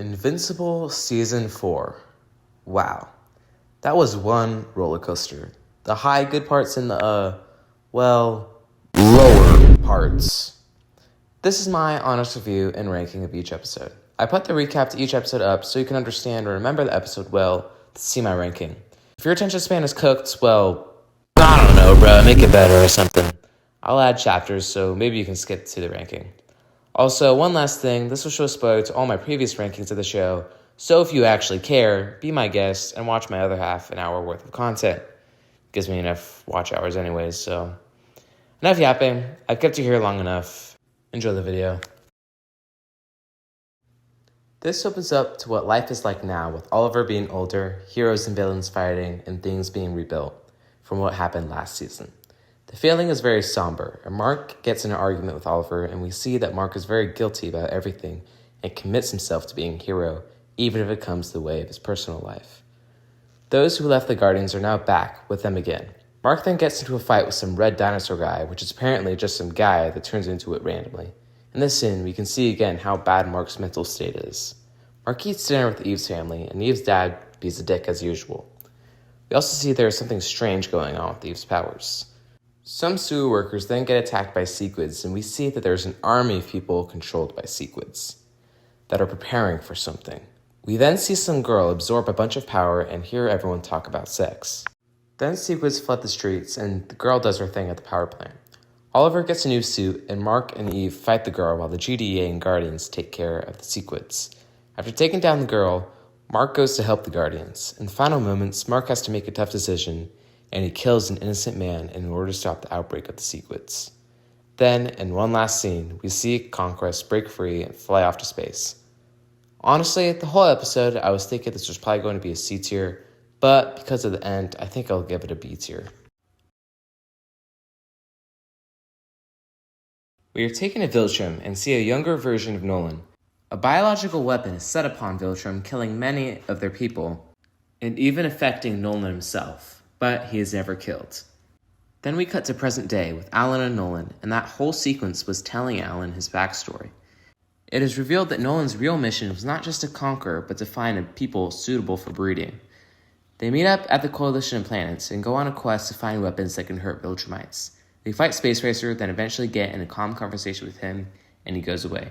Invincible Season 4. Wow. That was one roller coaster. The high good parts and the, lower parts. This is my honest review and ranking of each episode. I put the recap to each episode up so you can understand or remember the episode well to see my ranking. If your attention span is cooked, well, I don't know, bro, make it better or something. I'll add chapters so maybe you can skip to the ranking. Also, one last thing, this will show a spoiler to all my previous rankings of the show, so if you actually care, be my guest and watch my other half an hour worth of content. Gives me enough watch hours anyways, so enough yapping. I've kept you here long enough. Enjoy the video. This opens up to what life is like now with Oliver being older, heroes and villains fighting, and things being rebuilt from what happened last season. The feeling is very somber, and Mark gets in an argument with Oliver, and we see that Mark is very guilty about everything and commits himself to being a hero, even if it comes the way of his personal life. Those who left the Guardians are now back with them again. Mark then gets into a fight with some red dinosaur guy, which is apparently just some guy that turns into it randomly. In this scene, we can see again how bad Mark's mental state is. Mark eats dinner with Eve's family, and Eve's dad beats a dick as usual. We also see there is something strange going on with Eve's powers. Some sewer workers then get attacked by sequids, and we see that there's an army of people controlled by sequids that are preparing for something. We then see some girl absorb a bunch of power and hear everyone talk about sex. Then sequids flood the streets, and the girl does her thing at the power plant. Oliver gets a new suit, and Mark and Eve fight the girl while the GDA and Guardians take care of the sequids. After taking down the girl, Mark goes to help the Guardians. In the final moments, Mark has to make a tough decision, and he kills an innocent man in order to stop the outbreak of the sequids. Then, in one last scene, we see Conquest break free and fly off to space. Honestly, the whole episode, I was thinking this was probably going to be a C tier, but because of the end, I think I'll give it a B tier. We are taken to Viltrum and see a younger version of Nolan. A biological weapon is set upon Viltrum, killing many of their people, and even affecting Nolan himself. But he is never killed. Then we cut to present day with Alan and Nolan, and that whole sequence was telling Alan his backstory. It is revealed that Nolan's real mission was not just to conquer, but to find a people suitable for breeding. They meet up at the Coalition of Planets and go on a quest to find weapons that can hurt Viltrumites. They fight Space Racer, then eventually get in a calm conversation with him, and he goes away.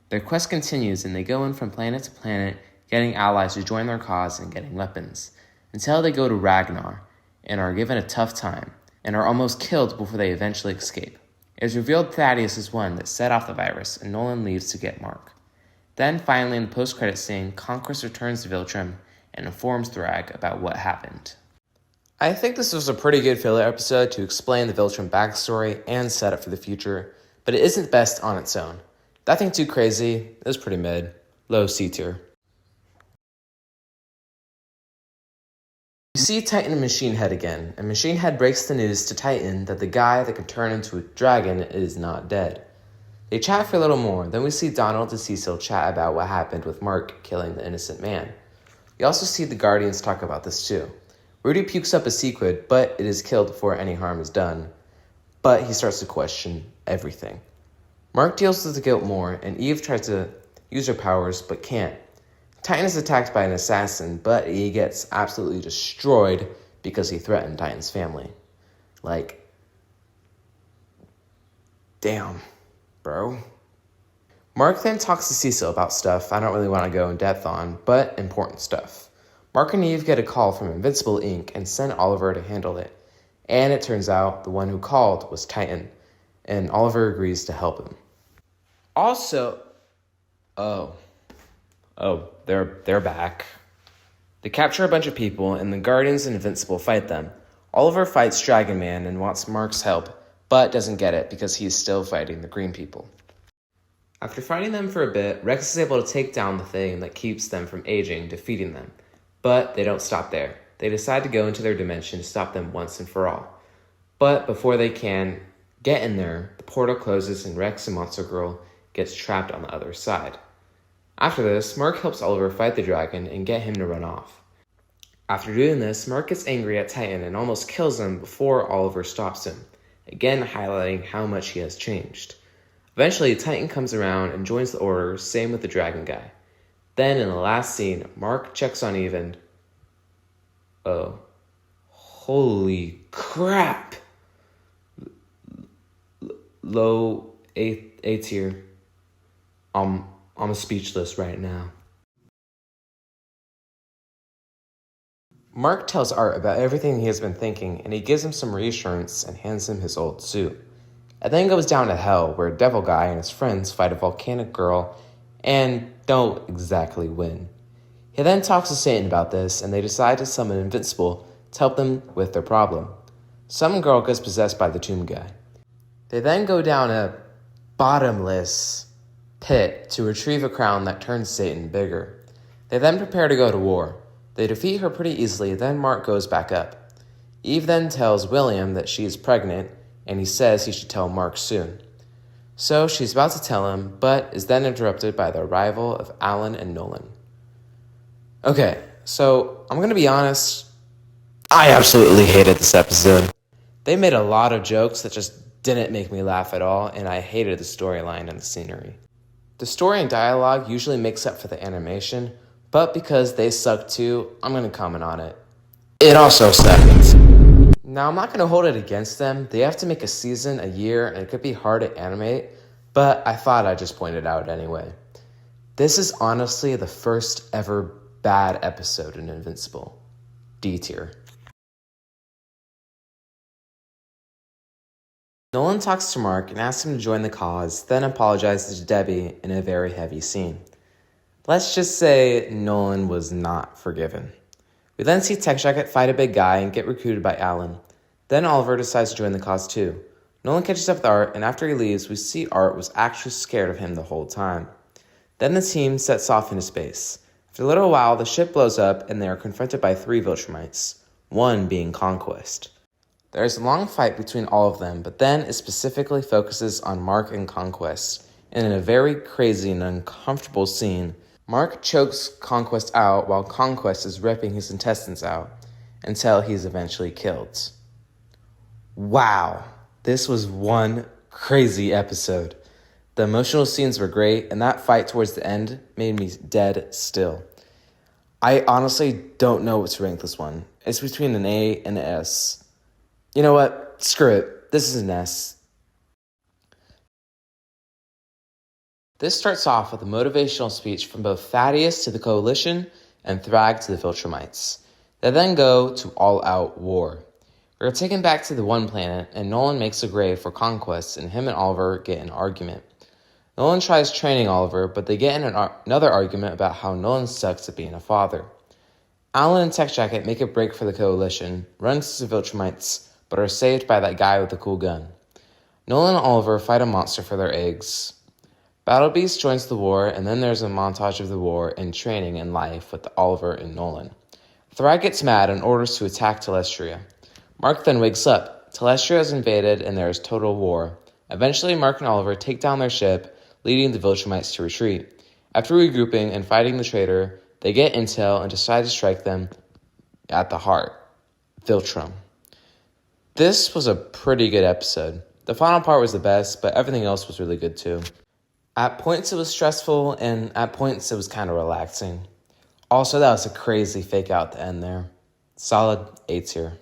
Their quest continues, and they go in from planet to planet, getting allies to join their cause and getting weapons, until they go to Ragnar, and are given a tough time, and are almost killed before they eventually escape. It is revealed Thaddeus is one that set off the virus, and Nolan leaves to get Mark. Then, finally, in the post-credit scene, Conquest returns to Viltrum and informs Thrag about what happened. I think this was a pretty good filler episode to explain the Viltrum backstory and set up for the future, but it isn't best on its own. Nothing too crazy, it was pretty mid, low C tier. We see Titan and Machine Head again, and Machine Head breaks the news to Titan that the guy that can turn into a dragon is not dead. They chat for a little more, then we see Donald and Cecil chat about what happened with Mark killing the innocent man. We also see the Guardians talk about this too. Rudy pukes up a sequid, but it is killed before any harm is done. But he starts to question everything. Mark deals with the guilt more, and Eve tries to use her powers, but can't. Titan is attacked by an assassin, but he gets absolutely destroyed because he threatened Titan's family. Like, damn, bro. Mark then talks to Cecil about stuff I don't really want to go in depth on, but important stuff. Mark and Eve get a call from Invincible Inc. and send Oliver to handle it. And it turns out the one who called was Titan, and Oliver agrees to help him. Also, they're back. They capture a bunch of people, and the Guardians and Invincible fight them. Oliver fights Dragon Man and wants Mark's help, but doesn't get it because he's still fighting the green people. After fighting them for a bit, Rex is able to take down the thing that keeps them from aging, defeating them. But they don't stop there. They decide to go into their dimension to stop them once and for all. But before they can get in there, the portal closes and Rex and Monster Girl gets trapped on the other side. After this, Mark helps Oliver fight the dragon and get him to run off. After doing this, Mark gets angry at Titan and almost kills him before Oliver stops him, again highlighting how much he has changed. Eventually, Titan comes around and joins the Order, same with the dragon guy. Then in the last scene, Mark checks on Eve and, oh, holy crap! Low A tier. I'm speechless right now. Mark tells Art about everything he has been thinking, and he gives him some reassurance and hands him his old suit. It then goes down to hell, where Devil Guy and his friends fight a volcanic girl and don't exactly win. He then talks to Satan about this, and they decide to summon Invincible to help them with their problem. Some girl gets possessed by the tomb guy. They then go down a bottomless pit to retrieve a crown that turns Satan bigger. They then prepare to go to war. They defeat her pretty easily, then Mark goes back up. Eve then tells William that she is pregnant, and he says he should tell Mark soon. So she's about to tell him, but is then interrupted by the arrival of Alan and Nolan. Okay, so I'm going to be honest, I absolutely hated this episode. They made a lot of jokes that just didn't make me laugh at all, and I hated the storyline and the scenery. The story and dialogue usually makes up for the animation, but because they suck too, I'm going to comment on it. It also sucked. Now, I'm not going to hold it against them. They have to make a season a year, and it could be hard to animate, but I thought I'd just point it out anyway. This is honestly the first ever bad episode in Invincible. D tier. Nolan talks to Mark and asks him to join the cause, then apologizes to Debbie in a very heavy scene. Let's just say Nolan was not forgiven. We then see Tech Jacket fight a big guy and get recruited by Alan. Then Oliver decides to join the cause too. Nolan catches up with Art, and after he leaves, we see Art was actually scared of him the whole time. Then the team sets off into space. After a little while, the ship blows up, and they are confronted by 3 Viltrumites, one being Conquest. There is a long fight between all of them, but then it specifically focuses on Mark and Conquest, and in a very crazy and uncomfortable scene, Mark chokes Conquest out while Conquest is ripping his intestines out until he's eventually killed. Wow, this was one crazy episode. The emotional scenes were great, and that fight towards the end made me dead still. I honestly don't know what to rank this one. It's between an A and an S. You know what? Screw it. This is an S. This starts off with a motivational speech from both Thaddeus to the Coalition and Thrag to the Viltrumites. They then go to all-out war. We are taken back to the one planet, and Nolan makes a grave for Conquest, and him and Oliver get in an argument. Nolan tries training Oliver, but they get in another argument about how Nolan sucks at being a father. Alan and Tech Jacket make a break for the Coalition, run to the Viltrumites, but are saved by that guy with the cool gun. Nolan and Oliver fight a monster for their eggs. Battle Beast joins the war, and then there's a montage of the war and training and life with Oliver and Nolan. Thrag gets mad and orders to attack Telestria. Mark then wakes up. Telestria is invaded, and there is total war. Eventually, Mark and Oliver take down their ship, leading the Viltrumites to retreat. After regrouping and fighting the traitor, they get intel and decide to strike them at the heart, Viltrum. This was a pretty good episode. The final part was the best, but everything else was really good too. At points it was stressful, and at points it was kind of relaxing. Also, that was a crazy fake out at the end there. Solid A tier.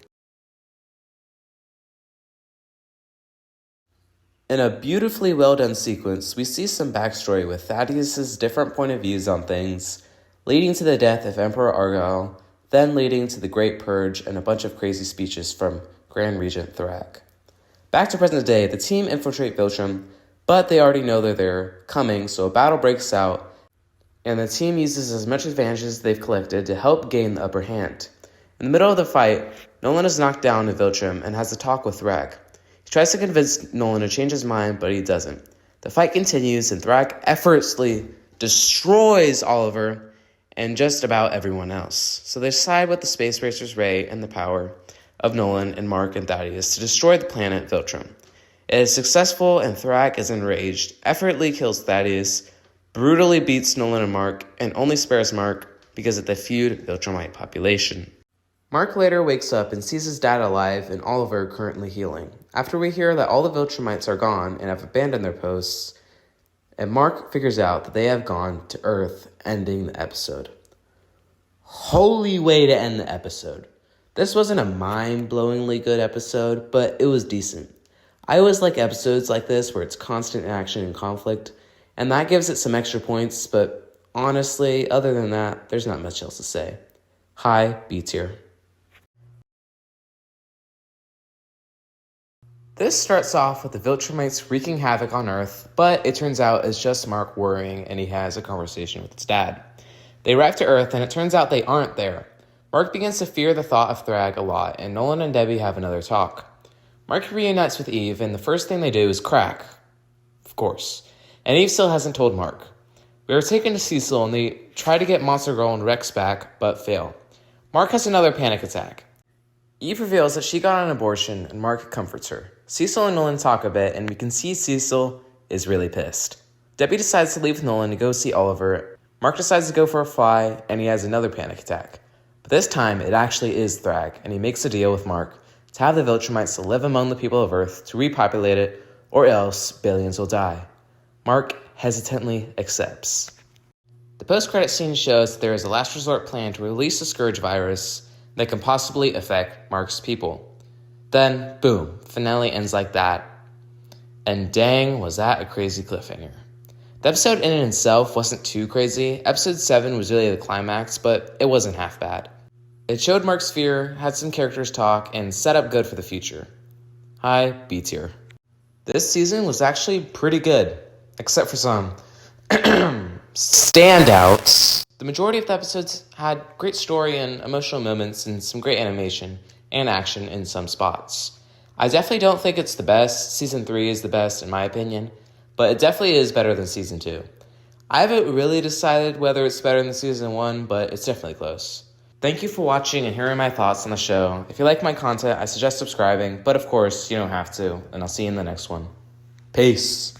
In a beautifully well done sequence, we see some backstory with Thaddeus' different point of views on things, leading to the death of Emperor Argyle, then leading to the Great Purge and a bunch of crazy speeches from Grand Regent Thrag. Back to present day, the team infiltrate Viltrum, but they already know they're coming, so a battle breaks out, and the team uses as much advantage as they've collected to help gain the upper hand. In the middle of the fight, Nolan is knocked down in Viltrum and has a talk with Thrag. He tries to convince Nolan to change his mind, but he doesn't. The fight continues, and Thrag effortlessly destroys Oliver and just about everyone else. So they side with the Space Racer's Ray and the power of Nolan and Mark and Thaddeus to destroy the planet Viltrum. It is successful, and Thrag is enraged, effortlessly kills Thaddeus, brutally beats Nolan and Mark, and only spares Mark because of the feud Viltrumite population. Mark later wakes up and sees his dad alive and Oliver currently healing. After we hear that all the Viltrumites are gone and have abandoned their posts, and Mark figures out that they have gone to Earth, ending the episode. Holy way to end the episode. This wasn't a mind-blowingly good episode, but it was decent. I always like episodes like this where it's constant action and conflict, and that gives it some extra points, but honestly, other than that, there's not much else to say. High B tier. This starts off with the Viltrumites wreaking havoc on Earth, but it turns out it's just Mark worrying and he has a conversation with his dad. They arrive to Earth and it turns out they aren't there. Mark begins to fear the thought of Thrag a lot, and Nolan and Debbie have another talk. Mark reunites with Eve, and the first thing they do is crack. Of course. And Eve still hasn't told Mark. We are taken to Cecil, and they try to get Monster Girl and Rex back, but fail. Mark has another panic attack. Eve reveals that she got an abortion, and Mark comforts her. Cecil and Nolan talk a bit, and we can see Cecil is really pissed. Debbie decides to leave with Nolan to go see Oliver. Mark decides to go for a fly, and he has another panic attack. But this time, it actually is Thrag, and he makes a deal with Mark to have the Viltrumites to live among the people of Earth to repopulate it, or else billions will die. Mark hesitantly accepts. The post-credit scene shows that there is a last resort plan to release the Scourge virus that can possibly affect Mark's people. Then, boom, finale ends like that. And dang, was that a crazy cliffhanger. The episode in and itself wasn't too crazy. Episode 7 was really the climax, but it wasn't half bad. It showed Mark's fear, had some characters talk, and set up good for the future. High B tier. This season was actually pretty good, except for some standouts. The majority of the episodes had great story and emotional moments and some great animation and action in some spots. I definitely don't think it's the best. Season 3 is the best in my opinion, but it definitely is better than Season 2. I haven't really decided whether it's better than Season 1, but it's definitely close. Thank you for watching and hearing my thoughts on the show. If you like my content, I suggest subscribing, but of course, you don't have to, and I'll see you in the next one. Peace.